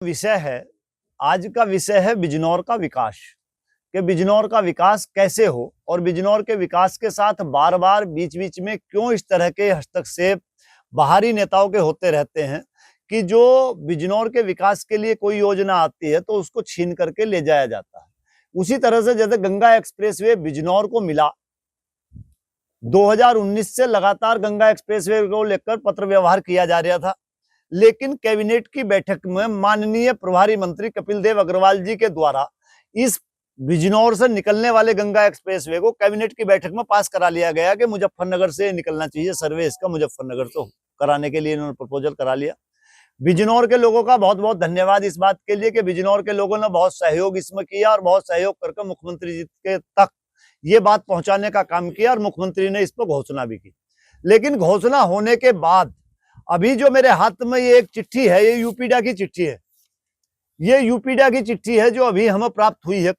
विषय है, आज का विषय है बिजनौर का विकास। कि बिजनौर का विकास कैसे हो और बिजनौर के विकास के साथ बार बार बीच बीच में क्यों इस तरह के हस्तक्षेप बाहरी नेताओं के होते रहते हैं कि जो बिजनौर के विकास के लिए कोई योजना आती है तो उसको छीन करके ले जाया जाता है। उसी तरह से जैसे गंगा एक्सप्रेसवे बिजनौर को मिला, 2019 से लगातार गंगा एक्सप्रेसवे को लेकर पत्र व्यवहार किया जा रहा था, लेकिन कैबिनेट की बैठक में माननीय प्रभारी मंत्री कपिल देव अग्रवाल जी के द्वारा इस बिजनौर से निकलने वाले गंगा एक्सप्रेसवे को कैबिनेट की बैठक में पास करा लिया गया कि मुजफ्फरनगर से निकलना चाहिए, सर्वे इसका मुजफ्फरनगर से कराने के लिए इन्होंने प्रपोजल करा लिया। बिजनौर के लोगों का बहुत बहुत धन्यवाद इस बात के लिए कि बिजनौर के लोगों ने बहुत सहयोग इसमें किया और बहुत सहयोग करके मुख्यमंत्री जी के तक ये बात पहुंचाने का काम किया और मुख्यमंत्री ने इस पर घोषणा भी की। लेकिन घोषणा होने के बाद अभी जो मेरे हाथ में ये एक चिट्ठी है, ये यूपीडा की चिट्ठी है। ये यूपीडा की चिट्ठी है जो अभी हमें प्राप्त हुई है,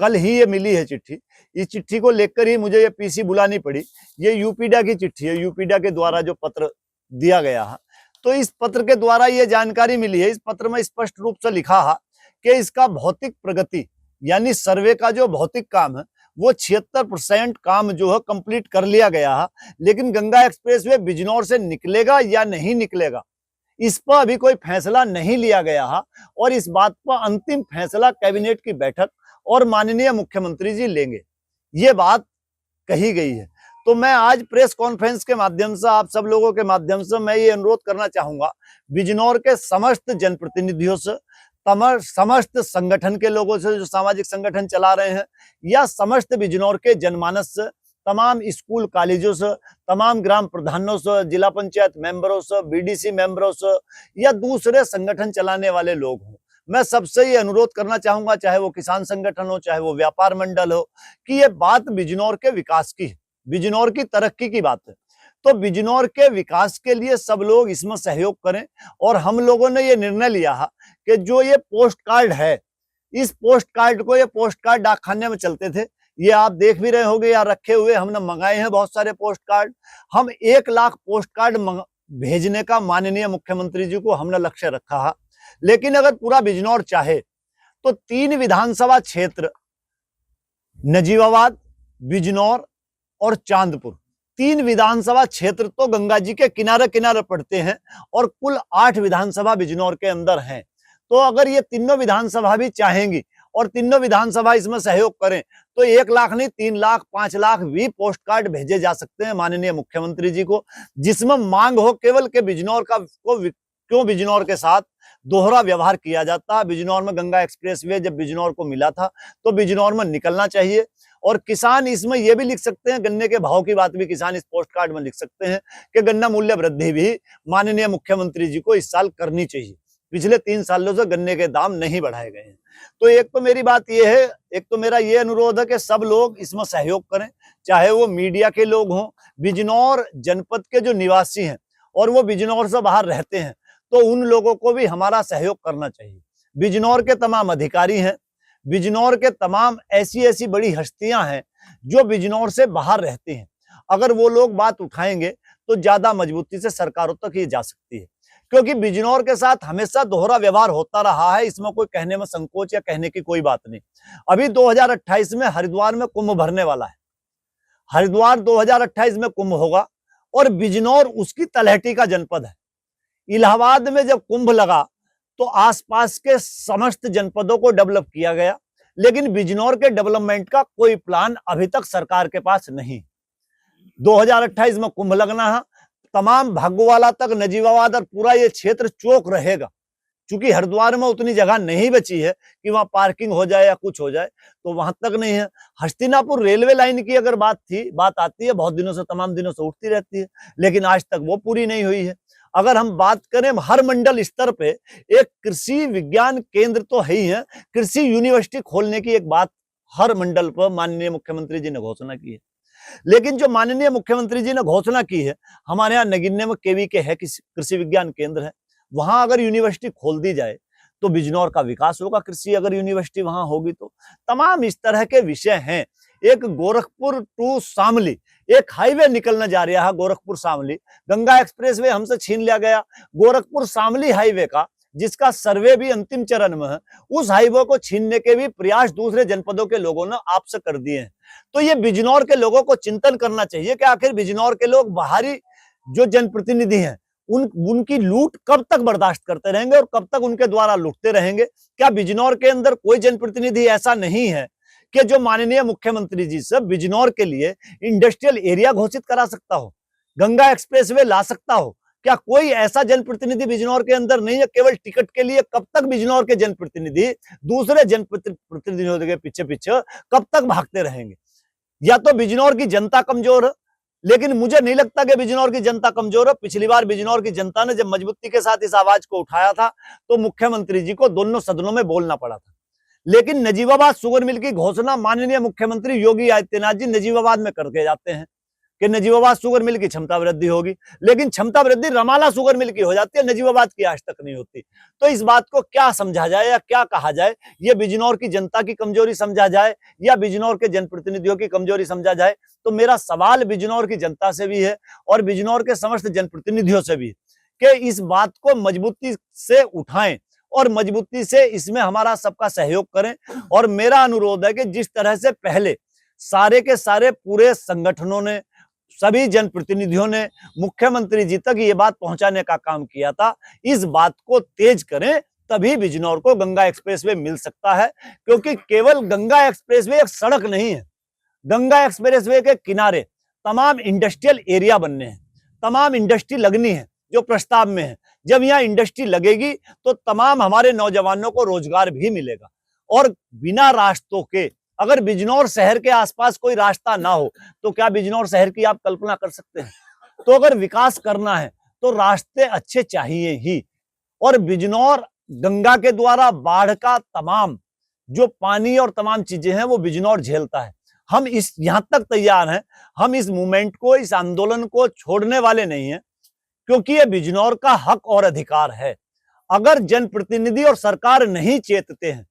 कल ही ये मिली है चिट्ठी। इस चिट्ठी को लेकर ही मुझे ये पीसी बुलानी पड़ी। ये यूपीडा की चिट्ठी है, यूपीडा के द्वारा जो पत्र दिया गया है, तो इस पत्र के द्वारा ये जानकारी मिली है। इस पत्र में स्पष्ट रूप से लिखा है कि इसका भौतिक प्रगति यानी सर्वे का जो भौतिक काम है वो 76% काम जो है कंप्लीट कर लिया गया है, लेकिन गंगा एक्सप्रेसवे बिजनौर से निकलेगा या नहीं निकलेगा इस पर अभी कोई फैसला नहीं लिया गया है और इस बात पर अंतिम फैसला कैबिनेट की बैठक और माननीय मुख्यमंत्री जी लेंगे, ये बात कही गई है। तो मैं आज प्रेस कॉन्फ्रेंस के माध्यम से आप सब लोगों के माध्यम से मैं ये अनुरोध करना चाहूंगा बिजनौर के समस्त जनप्रतिनिधियों से, समस्त संगठन के लोगों से जो सामाजिक संगठन चला रहे हैं, या समस्त बिजनौर के जनमानस से, तमाम स्कूल कॉलेजों से, तमाम ग्राम प्रधानों से, जिला पंचायत मेंबरों से, बीडीसी मेंबरों से या दूसरे संगठन चलाने वाले लोग हों, मैं सबसे ये अनुरोध करना चाहूंगा, चाहे वो किसान संगठन हो, चाहे वो व्यापार मंडल हो, कि ये बात बिजनौर के विकास की है, बिजनौर की तरक्की की बात है। तो बिजनौर के विकास के लिए सब लोग इसमें सहयोग करें। और हम लोगों ने ये निर्णय लिया है कि जो ये पोस्ट कार्ड है, इस पोस्ट कार्ड को, ये पोस्ट कार्ड डाकखाने में चलते थे, ये आप देख भी रहे होंगे या रखे हुए हमने मंगाए हैं बहुत सारे पोस्ट कार्ड। हम 1 लाख पोस्ट कार्ड भेजने का माननीय मुख्यमंत्री जी को हमने लक्ष्य रखा है। लेकिन अगर पूरा बिजनौर चाहे तो 3 विधानसभा क्षेत्र, नजीबाबाद, बिजनौर और चांदपुर, 3 विधानसभा क्षेत्र तो गंगा जी के किनारे किनारे पड़ते हैं और कुल 8 विधानसभा बिजनौर के अंदर हैं। तो अगर ये तीनों विधानसभा भी चाहेंगी और तीनों विधानसभा इसमें सहयोग करें तो 1 लाख नहीं, 3 लाख, 5 लाख भी पोस्ट कार्ड भेजे जा सकते हैं माननीय मुख्यमंत्री जी को, जिसमें मांग हो केवल के बिजनौर का क्यों बिजनौर के साथ दोहरा व्यवहार किया जाता है। बिजनौर में गंगा एक्सप्रेसवे जब बिजनौर को मिला था तो बिजनौर में निकलना चाहिए। और किसान इसमें यह भी लिख सकते हैं, गन्ने के भाव की बात भी किसान इस पोस्ट कार्ड में लिख सकते हैं कि गन्ना मूल्य वृद्धि भी माननीय मुख्यमंत्री जी को इस साल करनी चाहिए। पिछले 3 सालों से गन्ने के दाम नहीं बढ़ाए गए हैं। तो एक तो मेरी बात यह है, एक तो मेरा ये अनुरोध है कि सब लोग इसमें सहयोग करें, चाहे वो मीडिया के लोग हों, बिजनौर जनपद के जो निवासी हैं और वो बिजनौर से बाहर रहते हैं, तो उन लोगों को भी हमारा सहयोग करना चाहिए। बिजनौर के तमाम अधिकारी हैं, बिजनौर के तमाम ऐसी बड़ी हस्तियां हैं जो बिजनौर से बाहर रहते हैं। अगर वो लोग बात उठाएंगे तो ज्यादा मजबूती से सरकारों तक ये जा सकती है, क्योंकि बिजनौर के साथ हमेशा दोहरा व्यवहार होता रहा है। इसमें कोई कहने में संकोच या कहने की कोई बात नहीं। अभी 2028 में हरिद्वार में कुंभ भरने वाला है, हरिद्वार 2028 में कुंभ होगा और बिजनौर उसकी तलहटी का जनपद है। इलाहाबाद में जब कुंभ लगा तो आसपास के समस्त जनपदों को डेवलप किया गया, लेकिन बिजनौर के डेवलपमेंट का कोई प्लान अभी तक सरकार के पास नहीं। 2028 में कुंभ लगना है, तमाम भागोवाला तक, नजीबाबाद और पूरा ये क्षेत्र चौक रहेगा। क्योंकि हरिद्वार में उतनी जगह नहीं बची है कि वहां पार्किंग हो जाए या कुछ हो जाए, तो वहां तक नहीं है। हस्तिनापुर रेलवे लाइन की अगर बात आती है, बहुत दिनों से, तमाम दिनों से उठती रहती है, लेकिन आज तक वो पूरी नहीं हुई है। अगर हम बात करें हर मंडल स्तर पे एक कृषि विज्ञान केंद्र तो है ही है, कृषि यूनिवर्सिटी खोलने की एक बात हर मंडल पर माननीय मुख्यमंत्री जी ने घोषणा की है। लेकिन जो माननीय मुख्यमंत्री जी ने घोषणा की है, हमारे यहाँ नगीने में केवी के है कृषि विज्ञान केंद्र है, वहां अगर यूनिवर्सिटी खोल दी जाए तो बिजनौर का विकास होगा। कृषि अगर यूनिवर्सिटी वहां होगी तो तमाम इस तरह के विषय हैं। एक गोरखपुर टू शामली एक हाईवे निकलने जा रहा है, गोरखपुर शामली। गंगा एक्सप्रेसवे हमसे छीन लिया गया, गोरखपुर शामली हाईवे का जिसका सर्वे भी अंतिम चरण में है, उस हाईवे को छीनने के भी प्रयास दूसरे जनपदों के लोगों ने आपसे कर दिए हैं। तो ये बिजनौर के लोगों को चिंतन करना चाहिए कि आखिर बिजनौर के लोग बाहरी जो जनप्रतिनिधि हैं उनकी लूट कब तक बर्दाश्त करते रहेंगे और कब तक उनके द्वारा लूटते रहेंगे। क्या बिजनौर के अंदर कोई जनप्रतिनिधि ऐसा नहीं है कि जो माननीय मुख्यमंत्री जी से बिजनौर के लिए इंडस्ट्रियल एरिया घोषित करा सकता हो, गंगा एक्सप्रेसवे ला सकता हो? क्या कोई ऐसा जनप्रतिनिधि बिजनौर के अंदर नहीं है? केवल टिकट के लिए कब तक बिजनौर के जनप्रतिनिधि दूसरे जनप्रतिनिधियों के पीछे पीछे कब तक भागते रहेंगे? या तो बिजनौर की जनता कमजोर है, लेकिन मुझे नहीं लगता कि बिजनौर की जनता कमजोर है। पिछली बार बिजनौर की जनता ने जब मजबूती के साथ इस आवाज को उठाया था तो मुख्यमंत्री जी को दोनों सदनों में बोलना पड़ा था। लेकिन नजीबाबाद शुगर मिल की घोषणा माननीय मुख्यमंत्री योगी आदित्यनाथ जी नजीबाबाद में करके जाते हैं कि नजीबाबाद शुगर मिल की क्षमता वृद्धि होगी, लेकिन क्षमता वृद्धि रमाला शुगर मिल की हो जाती है, नजीबाबाद की आज तक नहीं होती। तो इस बात को क्या समझा जाए या क्या कहा जाए? ये बिजनौर की जनता की कमजोरी समझा जाए या बिजनौर के जनप्रतिनिधियों की कमजोरी समझा जाए? तो मेरा सवाल बिजनौर की जनता से भी है और बिजनौर के समस्त जनप्रतिनिधियों से भी कि इस बात को मजबूती से उठाएं और मजबूती से इसमें हमारा सबका सहयोग करें। और मेरा अनुरोध है कि जिस तरह से पहले सारे के सारे पूरे संगठनों ने, सभी जनप्रतिनिधियों ने मुख्यमंत्री जी तक ये बात पहुंचाने का काम किया था, इस बात को तेज करें, तभी बिजनौर को गंगा एक्सप्रेसवे मिल सकता है। क्योंकि केवल गंगा एक्सप्रेसवे एक सड़क नहीं है, गंगा एक्सप्रेसवे के किनारे तमाम इंडस्ट्रियल एरिया बनने हैं, तमाम इंडस्ट्री लगनी है जो प्रस्ताव में है। जब यहाँ इंडस्ट्री लगेगी तो तमाम हमारे नौजवानों को रोजगार भी मिलेगा। और बिना रास्तों के, अगर बिजनौर शहर के आसपास कोई रास्ता ना हो तो क्या बिजनौर शहर की आप कल्पना कर सकते हैं? तो अगर विकास करना है तो रास्ते अच्छे चाहिए ही। और बिजनौर गंगा के द्वारा बाढ़ का तमाम जो पानी और तमाम चीजें हैं वो बिजनौर झेलता है। हम इस यहां तक तैयार हैं, हम इस मूवमेंट को, इस आंदोलन को छोड़ने वाले नहीं हैं, क्योंकि ये बिजनौर का हक और अधिकार है। अगर जनप्रतिनिधि और सरकार नहीं चेतते हैं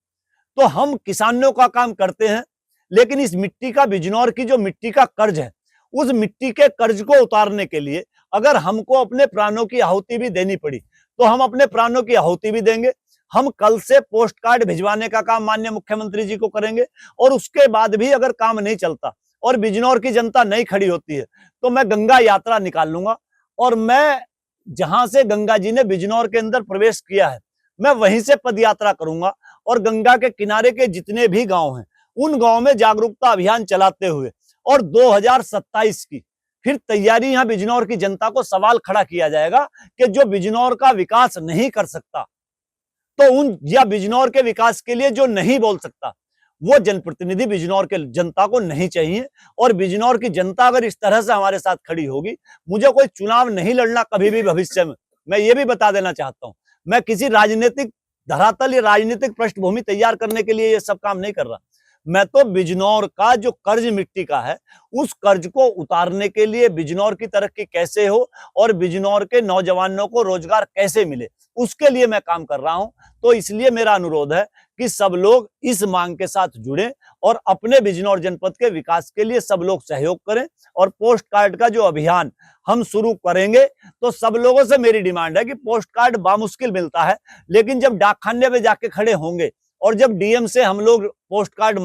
तो हम किसानों का काम करते हैं, लेकिन इस मिट्टी का, बिजनौर की जो मिट्टी का कर्ज है, उस मिट्टी के कर्ज को उतारने के लिए अगर हमको अपने प्राणों की आहुति भी देनी पड़ी तो हम अपने प्राणों की आहुति भी देंगे। हम कल से पोस्ट कार्ड भिजवाने का काम माननीय मुख्यमंत्री जी को करेंगे और उसके बाद भी अगर काम नहीं चलता और बिजनौर की जनता नहीं खड़ी होती है तो मैं गंगा यात्रा निकाल लूंगा। और मैं जहां से गंगा जी ने बिजनौर के अंदर प्रवेश किया है, मैं वहीं से पदयात्रा करूंगा और गंगा के किनारे के जितने भी गांव हैं उन गांव में जागरूकता अभियान चलाते हुए और 2027 की फिर तैयारी यहां बिजनौर की जनता को सवाल खड़ा किया जाएगा कि जो बिजनौर का विकास नहीं कर सकता तो उन, या बिजनौर के विकास के लिए जो नहीं बोल सकता, वो जनप्रतिनिधि बिजनौर के जनता को नहीं चाहिए। और बिजनौर की जनता अगर इस तरह से हमारे साथ खड़ी होगी, मुझे कोई चुनाव नहीं लड़ना कभी भी भविष्य में, मैं ये भी बता देना चाहता हूं। मैं किसी राजनीतिक धरातल या राजनीतिक पृष्ठभूमि तैयार करने के लिए ये सब काम नहीं कर रहा। मैं तो बिजनौर का जो कर्ज मिट्टी का है, उस कर्ज को उतारने के लिए, बिजनौर की तरक्की कैसे हो और बिजनौर के नौजवानों को रोजगार कैसे मिले, उसके लिए मैं काम कर रहा हूं। तो इसलिए मेरा अनुरोध है कि सब लोग इस मांग के साथ जुड़े और अपने बिजनौर जनपद के विकास के लिए सब लोग सहयोग करें। और पोस्ट कार्ड का जो अभियान हम शुरू करेंगे तो सब लोगों से मेरी डिमांड है कि पोस्ट कार्ड बामुश्किल मिलता है, लेकिन जब डाकखाने पे जाके खड़े होंगे और जब डीएम से हम लोग पोस्ट कार्ड